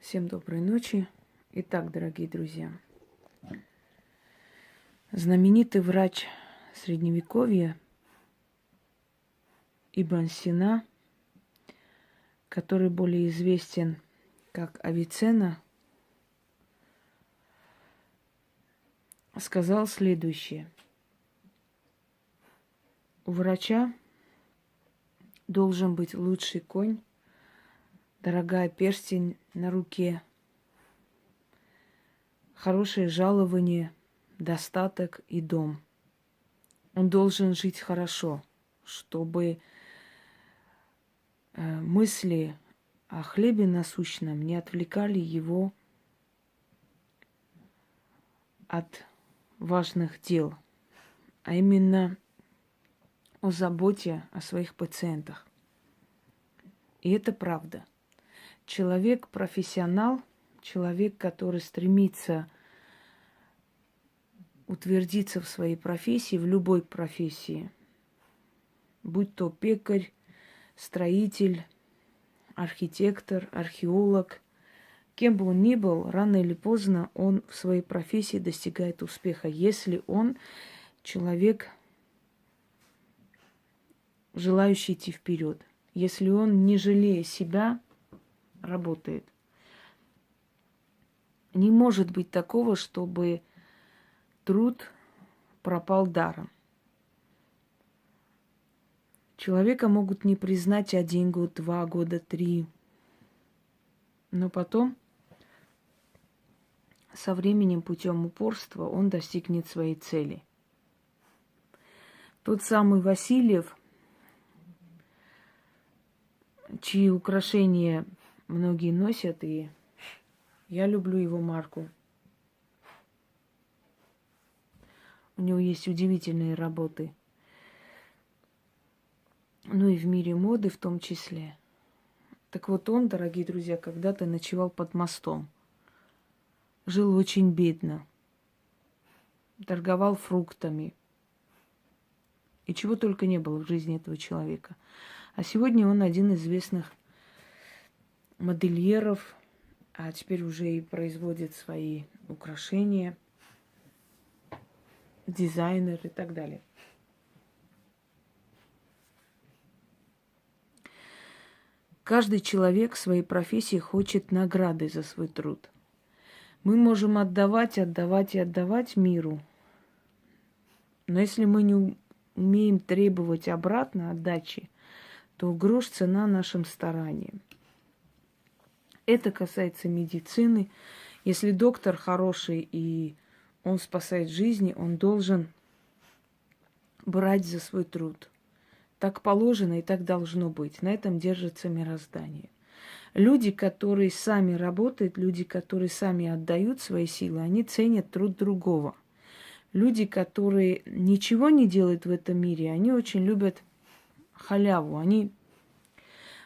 Всем доброй ночи. Итак, дорогие друзья, знаменитый врач Средневековья Ибн Сина, который более известен как Авиценна, сказал следующее. У врача должен быть лучший конь, дорогая перстень на руке, хорошее жалование, достаток и дом. Он должен жить хорошо, чтобы мысли о хлебе насущном не отвлекали его от важных дел, а именно о заботе о своих пациентах. И это правда. Человек-профессионал, человек, который стремится утвердиться в своей профессии, в любой профессии, будь то пекарь, строитель, архитектор, археолог, кем бы он ни был, рано или поздно он в своей профессии достигает успеха, если он человек, желающий идти вперед, если он, не жалея себя, работает. Не может быть такого, чтобы труд пропал даром. Человека могут не признать 1 год, 2 года, 3. Но потом, со временем, путем упорства, он достигнет своей цели. Тот самый Васильев, чьи украшения многие носят, и я люблю его марку. У него есть удивительные работы. Ну и в мире моды в том числе. Так вот он, дорогие друзья, когда-то ночевал под мостом. Жил очень бедно. Торговал фруктами. И чего только не было в жизни этого человека. А сегодня он один из известных модельеров, а теперь уже и производит свои украшения, дизайнер и так далее. Каждый человек в своей профессии хочет награды за свой труд. Мы можем отдавать миру, но если мы не умеем требовать обратно отдачи, то грош цена нашим стараниям. Это касается медицины. Если доктор хороший и он спасает жизни, он должен брать за свой труд. Так положено и так должно быть. На этом держится мироздание. Люди, которые сами работают, люди, которые сами отдают свои силы, они ценят труд другого. Люди, которые ничего не делают в этом мире, они очень любят халяву. Они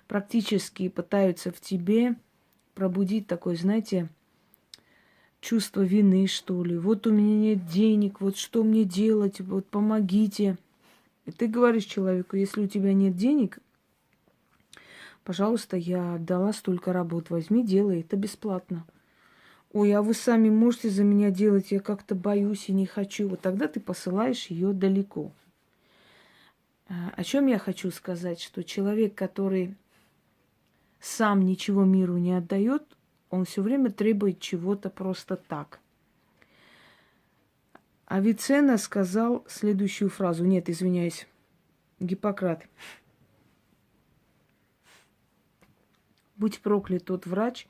практически пытаются в тебе пробудить такое, знаете, чувство вины, что ли. Вот у меня нет денег, вот что мне делать, вот помогите. И ты говоришь человеку, если у тебя нет денег, пожалуйста, я отдала столько работ, возьми, делай, это бесплатно. Ой, а вы сами можете за меня делать, я как-то боюсь и не хочу. Вот тогда ты посылаешь ее далеко. О чем я хочу сказать, что человек, который сам ничего миру не отдает, он все время требует чего-то просто так. Авиценна сказал следующую фразу. Нет, извиняюсь, Гиппократ. Будь проклят тот врач,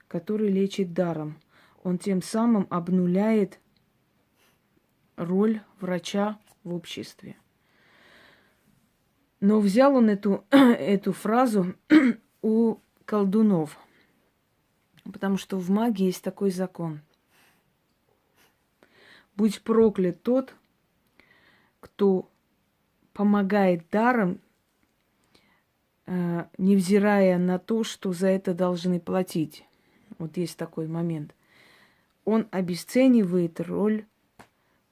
который лечит даром. Он тем самым обнуляет роль врача в обществе. Но взял он эту фразу у колдунов. Потому что в магии есть такой закон. Будь проклят тот, кто помогает даром, невзирая на то, что за это должны платить. Вот есть такой момент. Он обесценивает роль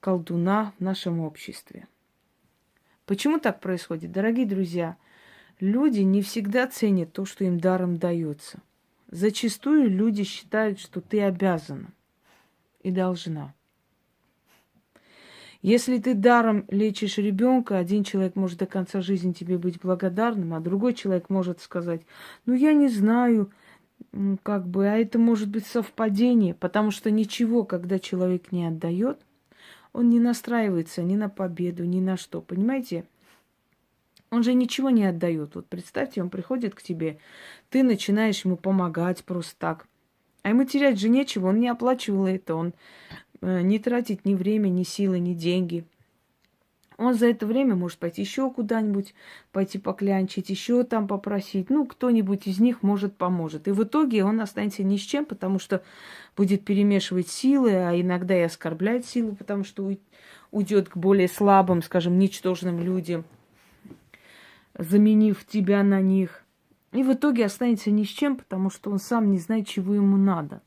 колдуна в нашем обществе. Почему так происходит? Дорогие друзья, люди не всегда ценят то, что им даром дается. Зачастую люди считают, что ты обязана и должна. Если ты даром лечишь ребенка, один человек может до конца жизни тебе быть благодарным, а другой человек может сказать, ну я не знаю, как бы, а это может быть совпадение, потому что ничего, когда человек не отдает, он не настраивается ни на победу, ни на что, понимаете? Он же ничего не отдает. Вот представьте, он приходит к тебе, ты начинаешь ему помогать просто так. А ему терять же нечего, он не оплачивал это, он не тратит ни время, ни силы, ни деньги. Он за это время может пойти еще куда-нибудь, пойти поклянчить, еще там попросить. Ну, кто-нибудь из них может поможет. И в итоге он останется ни с чем, потому что будет перемешивать силы, а иногда и оскорблять силу, потому что уйдет к более слабым, скажем, ничтожным людям, заменив тебя на них. И в итоге останется ни с чем, потому что он сам не знает, чего ему надо.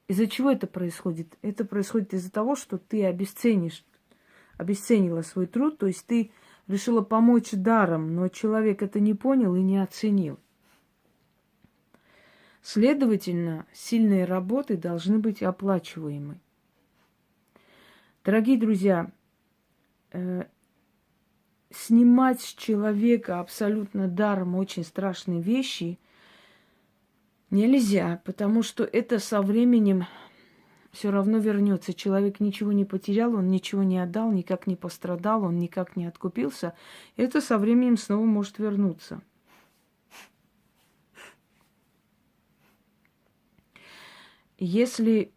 Из-за чего это происходит? Это происходит из-за того, что ты обесценила свой труд, то есть ты решила помочь даром, но человек это не понял и не оценил. Следовательно, сильные работы должны быть оплачиваемы. Дорогие друзья, снимать с человека абсолютно даром очень страшные вещи нельзя, потому что это со временем все равно вернется. Человек ничего не потерял, он ничего не отдал, никак не пострадал, он никак не откупился. Это со временем снова может вернуться. Если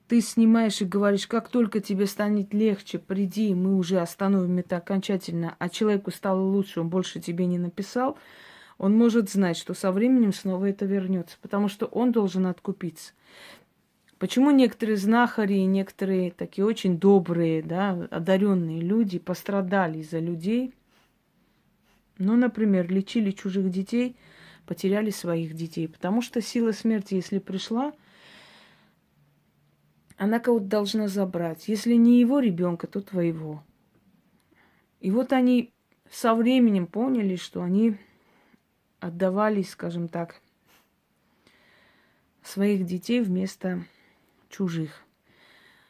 ты снимаешь и говоришь, как только тебе станет легче, приди, мы уже остановим это окончательно, а человеку стало лучше, он больше тебе не написал, он может знать, что со временем снова это вернется, потому что он должен откупиться. Почему некоторые знахари, некоторые такие очень добрые, да, одаренные люди пострадали из-за людей? Ну, например, лечили чужих детей, потеряли своих детей, потому что сила смерти, если пришла, она кого-то должна забрать. Если не его ребенка, то твоего. И вот они со временем поняли, что они отдавали, скажем так, своих детей вместо чужих.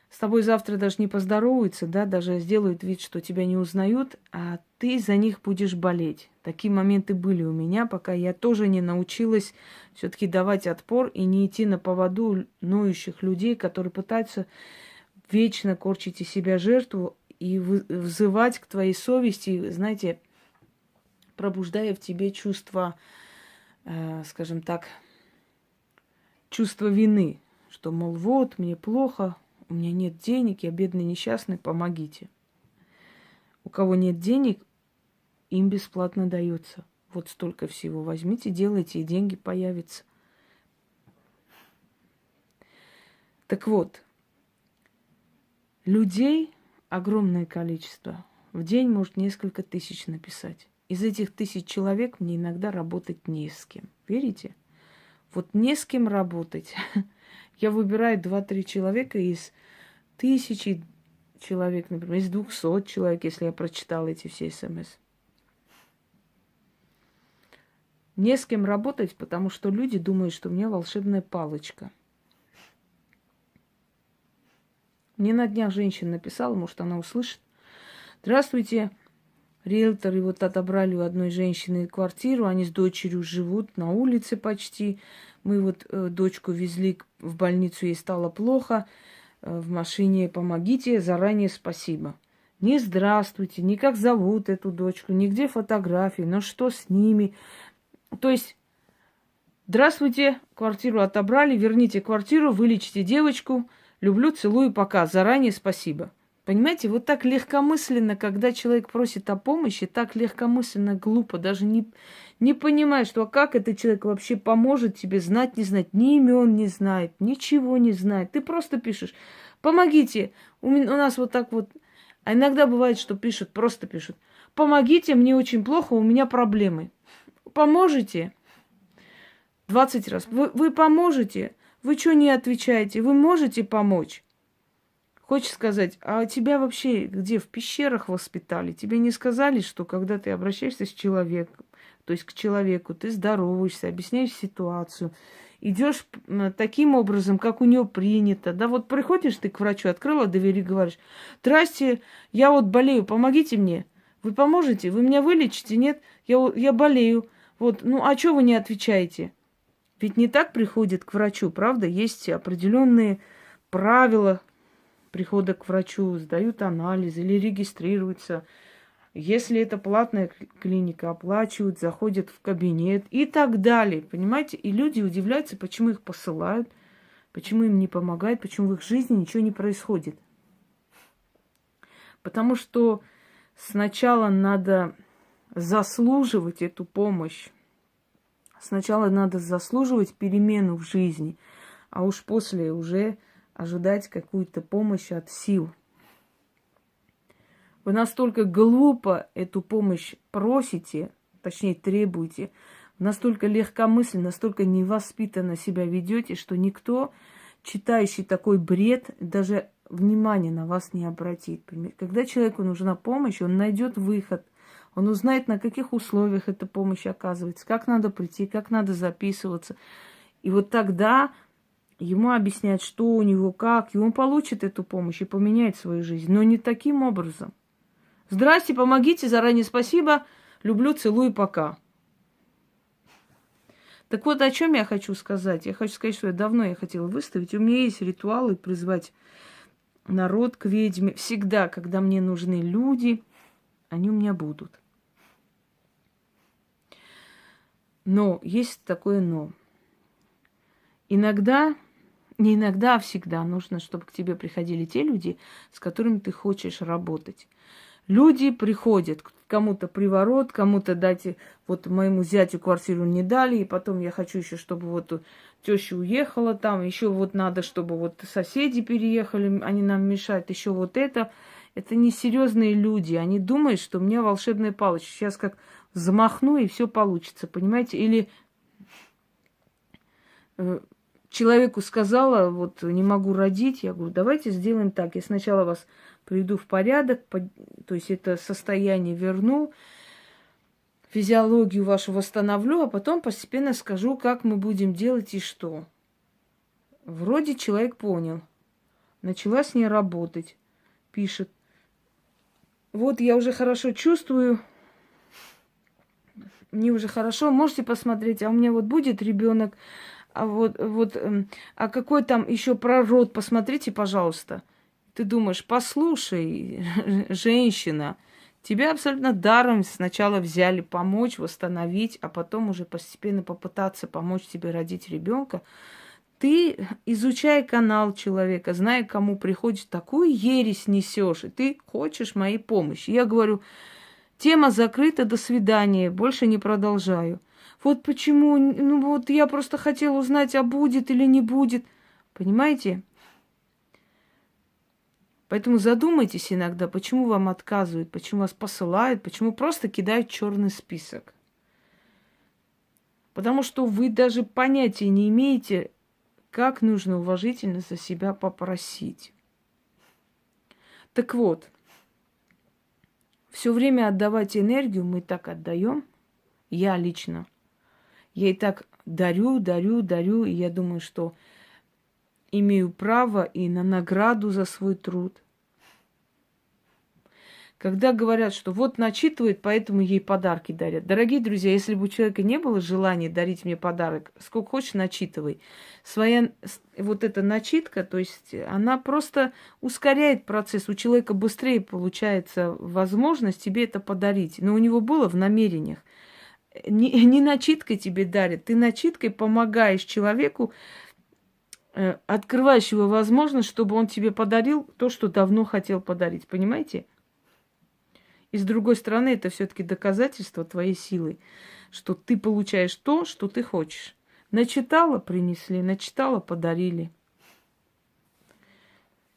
С тобой завтра даже не поздороваются, да, даже сделают вид, что тебя не узнают, а ты за них будешь болеть. Такие моменты были у меня, пока я тоже не научилась все-таки давать отпор и не идти на поводу ноющих людей, которые пытаются вечно корчить из себя жертву и взывать к твоей совести, знаете, пробуждая в тебе чувство, скажем так, чувство вины, что, мол, вот, мне плохо, у меня нет денег, я бедный, несчастный, помогите. У кого нет денег, им бесплатно дается. Вот столько всего. Возьмите, делайте, и деньги появятся. Так вот, людей огромное количество. В день может несколько тысяч написать. Из этих 1000 человек мне иногда работать не с кем. Верите? Вот не с кем работать. Я выбираю 2-3 человека из 1000 человек, например, из 200 человек, если я прочитала эти все СМС. Не с кем работать, потому что люди думают, что у меня волшебная палочка. Мне на днях женщина написала, может, она услышит. Здравствуйте, риэлторы вот отобрали у одной женщины квартиру, они с дочерью живут на улице почти. Мы вот дочку везли в больницу, ей стало плохо. В машине помогите, заранее спасибо. Не здравствуйте, не как зовут эту дочку, нигде фотографии, но что с ними. То есть, здравствуйте, квартиру отобрали, верните квартиру, вылечите девочку, люблю, целую, пока, заранее спасибо. Понимаете, вот так легкомысленно, когда человек просит о помощи, так легкомысленно, глупо, даже не понимая, что как этот человек вообще поможет тебе, знать, не знать, ни имен не знает, ничего не знает. Ты просто пишешь, помогите, у нас вот так вот. А иногда бывает, что пишут, просто пишут, помогите, мне очень плохо, у меня проблемы. Поможете? 20 раз. Вы поможете? Вы что не отвечаете? Вы можете помочь? Хочешь сказать, а тебя вообще где, в пещерах воспитали? Тебе не сказали, что когда ты обращаешься с человеком, то есть к человеку, ты здороваешься, объясняешь ситуацию, идешь таким образом, как у нее принято. Да, вот приходишь ты к врачу, открыла дверь и говоришь: здрасте, я вот болею, помогите мне. Вы поможете? Вы меня вылечите? Нет? Я болею. Вот, ну а что вы не отвечаете? Ведь не так приходит к врачу, правда? Есть определенные правила прихода к врачу, сдают анализы или регистрируются. Если это платная клиника, оплачивают, заходят в кабинет и так далее. Понимаете? И люди удивляются, почему их посылают, почему им не помогают, почему в их жизни ничего не происходит. Потому что сначала надо заслуживать эту помощь. Сначала надо заслуживать перемену в жизни, а уж после уже ожидать какую-то помощь от сил. Вы настолько глупо эту помощь просите, точнее требуете, настолько легкомысленно, настолько невоспитанно себя ведете, что никто, читающий такой бред, даже внимания на вас не обратит. Когда человеку нужна помощь, он найдет выход, он узнает, на каких условиях эта помощь оказывается, как надо прийти, как надо записываться. И вот тогда ему объяснять, что у него, как, и он получит эту помощь и поменяет свою жизнь. Но не таким образом. Здрасте, помогите, заранее спасибо, люблю, целую, пока. Так вот, о чем я хочу сказать. Я хочу сказать, что давно я хотела выставить. У меня есть ритуалы призвать народ к ведьме. Всегда, когда мне нужны люди, они у меня будут. Но есть такое но. Иногда, не иногда, а всегда нужно, чтобы к тебе приходили те люди, с которыми ты хочешь работать. Люди приходят, кому-то приворот, кому-то дайте, вот моему зятю квартиру не дали, и потом я хочу еще, чтобы вот теща уехала там, еще вот надо, чтобы вот соседи переехали, они нам мешают, еще вот это. Это несерьезные люди, они думают, что у меня волшебная палочка. Сейчас как замахну, и все получится, понимаете? Или человеку сказала, вот не могу родить, я говорю, давайте сделаем так, я сначала вас приведу в порядок, то есть это состояние верну, физиологию вашу восстановлю, а потом постепенно скажу, как мы будем делать и что. Вроде человек понял. Начала с ней работать. Пишет: вот я уже хорошо чувствую, мне уже хорошо, можете посмотреть, а у меня вот будет ребенок, а какой там еще прород, посмотрите, пожалуйста. Ты думаешь, послушай, женщина, тебя абсолютно даром сначала взяли помочь, восстановить, а потом уже постепенно попытаться помочь тебе родить ребенка. Ты, изучая канал человека, зная, к кому приходишь, такую ересь несешь, и ты хочешь моей помощи. Я говорю, тема закрыта, до свидания, больше не продолжаю. Вот почему, ну вот я просто хотела узнать, а будет или не будет. Понимаете? Поэтому задумайтесь иногда, почему вам отказывают, почему вас посылают, почему просто кидают черный список. Потому что вы даже понятия не имеете, как нужно уважительно за себя попросить. Так вот, все время отдавать энергию мы так отдаем, я лично. Я и так дарю, и я думаю, что имею право и на награду за свой труд. Когда говорят, что вот начитывает, поэтому ей подарки дарят. Дорогие друзья, если бы у человека не было желания дарить мне подарок, сколько хочешь, начитывай. Своя вот эта начитка, то есть она просто ускоряет процесс. У человека быстрее получается возможность тебе это подарить. Но у него было в намерениях. Не начиткой тебе дарят, ты начиткой помогаешь человеку, открываешь его возможность, чтобы он тебе подарил то, что давно хотел подарить. Понимаете? И с другой стороны, это все-таки доказательство твоей силы, что ты получаешь то, что ты хочешь. Начитала — принесли, начитала — подарили.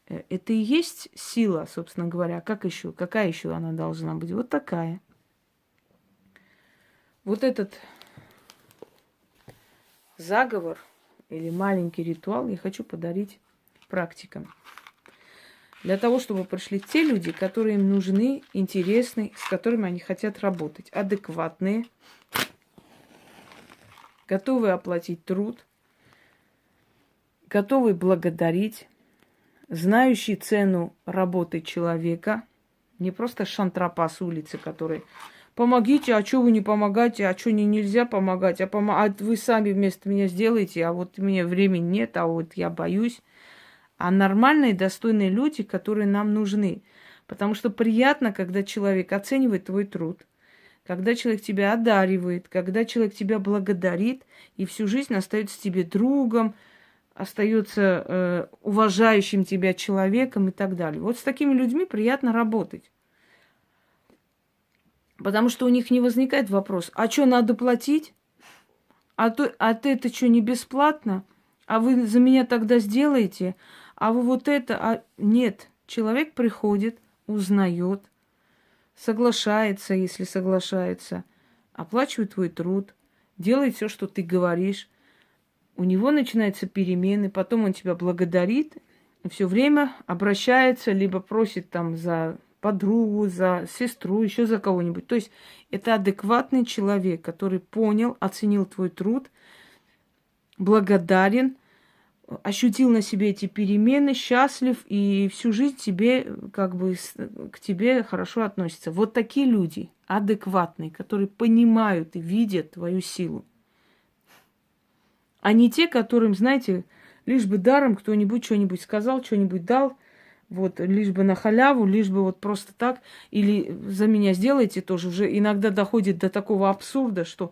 Это и есть сила, собственно говоря. Как еще? Какая еще она должна быть? Вот такая. Вот этот заговор или маленький ритуал я хочу подарить практикам. Для того, чтобы пришли те люди, которые им нужны, интересны, с которыми они хотят работать. Адекватные, готовые оплатить труд, готовые благодарить, знающие цену работы человека, не просто шантрапа с улицы, который помогите, а что вы не помогаете, а что нельзя помогать, а вы сами вместо меня сделаете, а вот у меня времени нет, а вот я боюсь. А нормальные, достойные люди, которые нам нужны. Потому что приятно, когда человек оценивает твой труд, когда человек тебя одаривает, когда человек тебя благодарит и всю жизнь остается тебе другом, остается уважающим тебя человеком и так далее. Вот с такими людьми приятно работать. Потому что у них не возникает вопрос, а что надо платить? А ты это что, не бесплатно? А вы за меня тогда сделаете? А вы вот это? Нет, человек приходит, узнает, соглашается, если соглашается, оплачивает твой труд, делает все, что ты говоришь. У него начинаются перемены, потом он тебя благодарит, все время обращается, либо просит там за подругу, за сестру, еще за кого-нибудь. То есть это адекватный человек, который понял, оценил твой труд, благодарен, ощутил на себе эти перемены, счастлив и всю жизнь тебе, к тебе хорошо относится. Вот такие люди, адекватные, которые понимают и видят твою силу. А не те, которым, знаете, лишь бы даром кто-нибудь что-нибудь сказал, что-нибудь дал, вот, лишь бы на халяву, лишь бы вот просто так, или за меня сделайте тоже. Уже иногда доходит до такого абсурда, что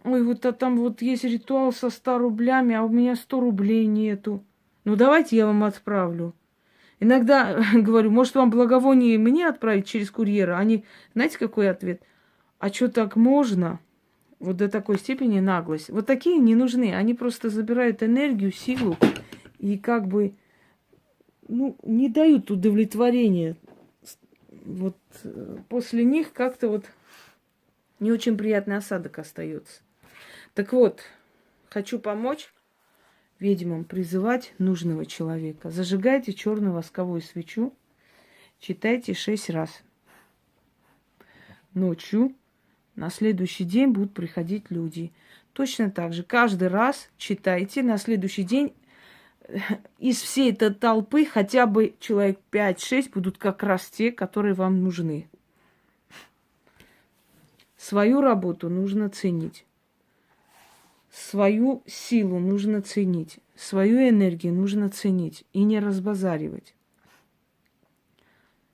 ой, вот там вот есть ритуал со 100 рублями, а у меня 100 рублей нету. Ну, давайте я вам отправлю. Иногда говорю, может, вам благовоние мне отправить через курьера? Они, знаете, какой ответ? А что, так можно? Вот до такой степени наглость. Вот такие не нужны. Они просто забирают энергию, силу и не дают удовлетворения. Вот после них как-то вот не очень приятный осадок остается. Так вот, хочу помочь ведьмам призывать нужного человека. Зажигайте черную восковую свечу, читайте 6 раз. Ночью на следующий день будут приходить люди. Точно так же каждый раз читайте на следующий день. Из всей этой толпы хотя бы человек 5-6 будут как раз те, которые вам нужны. Свою работу нужно ценить. Свою силу нужно ценить. Свою энергию нужно ценить и не разбазаривать.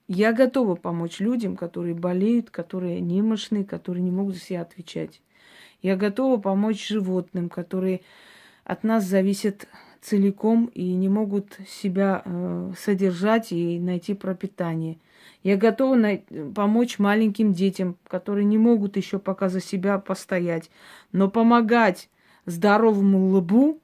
Я готова помочь людям, которые болеют, которые немощны, которые не могут за себя отвечать. Я готова помочь животным, которые от нас зависят целиком и не могут себя содержать и найти пропитание. Я готова помочь маленьким детям, которые не могут еще пока за себя постоять. Но помогать здоровому лбу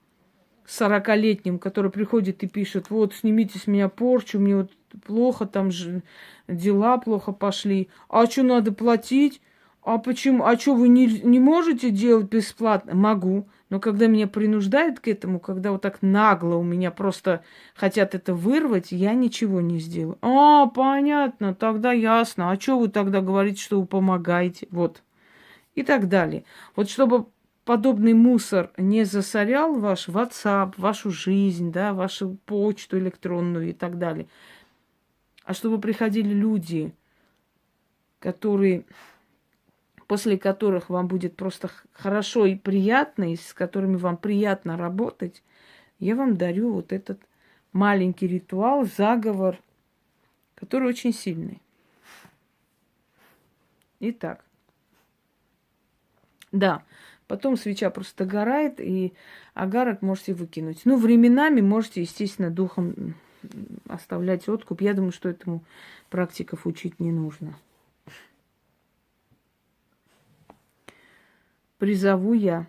40-летним, который приходит и пишет, вот, снимите с меня порчу, мне вот плохо, там же дела плохо пошли. А что надо платить? А почему? А что вы не можете делать бесплатно? Могу. Но когда меня принуждают к этому, когда вот так нагло у меня просто хотят это вырвать, я ничего не сделаю. А, понятно, тогда ясно. А что вы тогда говорите, что вы помогаете? Вот. И так далее. Вот чтобы подобный мусор не засорял ваш WhatsApp, вашу жизнь, да, вашу почту электронную и так далее. А чтобы приходили люди, после которых вам будет просто хорошо и приятно, и с которыми вам приятно работать, я вам дарю вот этот маленький ритуал, заговор, который очень сильный. Итак, да, потом свеча просто догорает, и агарок можете выкинуть. Ну, временами можете, естественно, духом оставлять откуп. Я думаю, что этому практиков учить не нужно. Призову я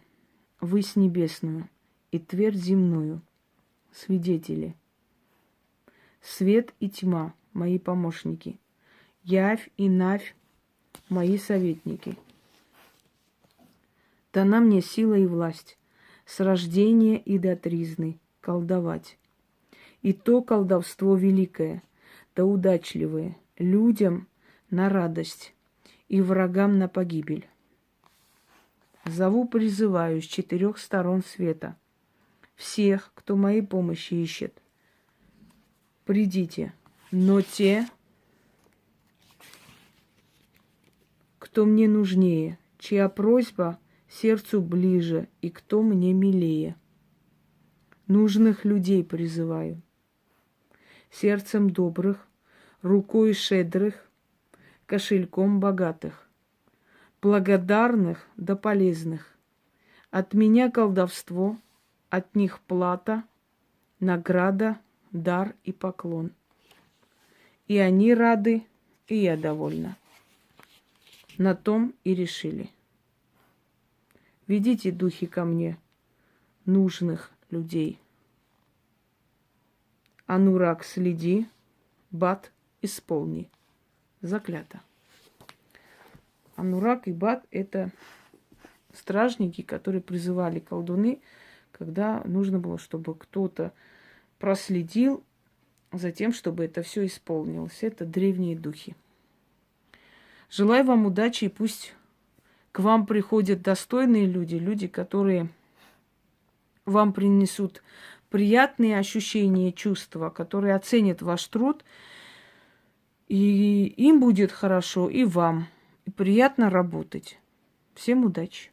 высь небесную и твердь земную, свидетели. Свет и тьма, мои помощники. Явь и навь, мои советники. Дана мне сила и власть, с рождения и до тризны колдовать. И то колдовство великое, да удачливое, людям на радость и врагам на погибель. Зову, призываю с 4 сторон света. Всех, кто моей помощи ищет, придите. Но те, кто мне нужнее, чья просьба сердцу ближе и кто мне милее. Нужных людей призываю. Сердцем добрых, рукой щедрых, кошельком богатых. Благодарных да полезных. От меня колдовство, от них плата, награда, дар и поклон. И они рады, и я довольна. На том и решили. Ведите, духи, ко мне нужных людей. Анурак, следи, Бат, исполни. Заклято. Анурак и Бат – это стражники, которые призывали колдуны, когда нужно было, чтобы кто-то проследил за тем, чтобы это все исполнилось. Это древние духи. Желаю вам удачи, и пусть к вам приходят достойные люди, люди, которые вам принесут приятные ощущения, чувства, которые оценят ваш труд, и им будет хорошо, и вам. И приятно работать. Всем удачи!